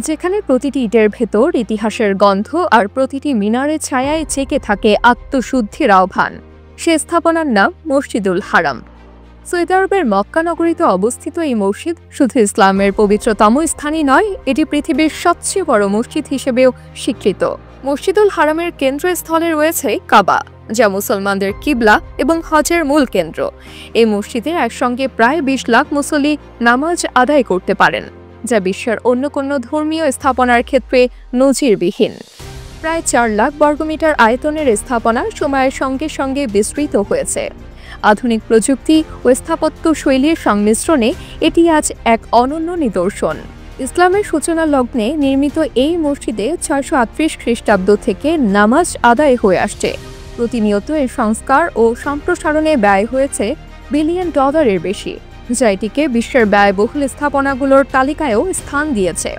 যেখানে প্রতিটি ইটের ভেতর ইতিহাসের গন্ধ আর প্রতিটি মিনারের ছায়ায় জেগে থাকে আত্মশুদ্ধির আহ্বান, সে স্থাপনার নাম মসজিদুল হারাম। সৌদি আরবের মক্কা নগরীতে অবস্থিত এই মসজিদ শুধু ইসলামের পবিত্রতম স্থানই নয়, এটি পৃথিবীর সবচেয়ে বড় মসজিদ হিসেবেও স্বীকৃত। মসজিদুল হারামের কেন্দ্রস্থলে রয়েছে কাবা, যা মুসলমানদের কিবলা এবং হজের মূল কেন্দ্র। এই মসজিদে একসঙ্গে প্রায় ২০ লাখ মুসল্লি নামাজ আদায় করতে পারেন, যা বিশ্বের অন্য কোনো ধর্মীয় স্থাপনার ক্ষেত্রে নজিরবিহীন। প্রায় ৪ লাখ বর্গমিটার আয়তনের স্থাপনা সময়ের সঙ্গে সঙ্গে বিস্তৃত হয়েছে। আধুনিক প্রযুক্তি ও স্থাপত্য শৈলীর সংমিশ্রণে এটি আজ এক অনন্য নিদর্শন। ইসলামের সূচনা লগ্নে নির্মিত এই মসজিদে ৬৩৮ খ্রিস্টাব্দ থেকে নামাজ আদায় হয়ে আসছে। প্রতিনিয়ত এর সংস্কার ও সম্প্রসারণে ব্যয় হয়েছে $1 বিলিয়ন বেশি, যা এটিকে বিশ্বের ব্যয়বহুল স্থাপনাগুলোর তালিকায়ও স্থান দিয়েছে।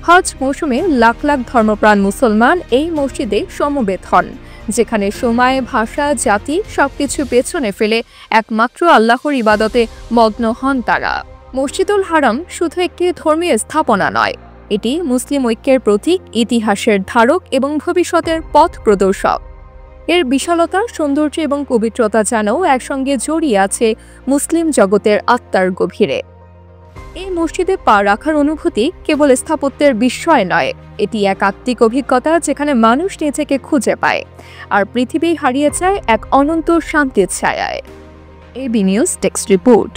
হজ মৌসুমে লাখ লাখ ধর্মপ্রাণ মুসলমান এই মসজিদে সমবেত হন, যেখানে সময়, ভাষা, জাতি সবকিছু পেছনে ফেলে একমাত্র আল্লাহর ইবাদতে মগ্ন হন তারা। মসজিদুল হারাম শুধু একটি ধর্মীয় স্থাপনা নয়, এটি মুসলিম ঐক্যের প্রতীক, ইতিহাসের ধারক এবং ভবিষ্যতের পথ প্রদর্শক। এর বিশালতা, সৌন্দর্য এবং পবিত্রতা যেন একসঙ্গে জড়িয়ে আছে মুসলিম জগতের আত্মার গভীরে। এই মসজিদে পা রাখার অনুভূতি কেবল স্থাপত্যের বিস্ময় নয়, এটি এক আত্মিক অভিজ্ঞতা যেখানে মানুষ নিজেকে খুঁজে পায় আর পৃথিবী হারিয়ে যায় এক অনন্ত শান্তির ছায়ায়। AB news text report.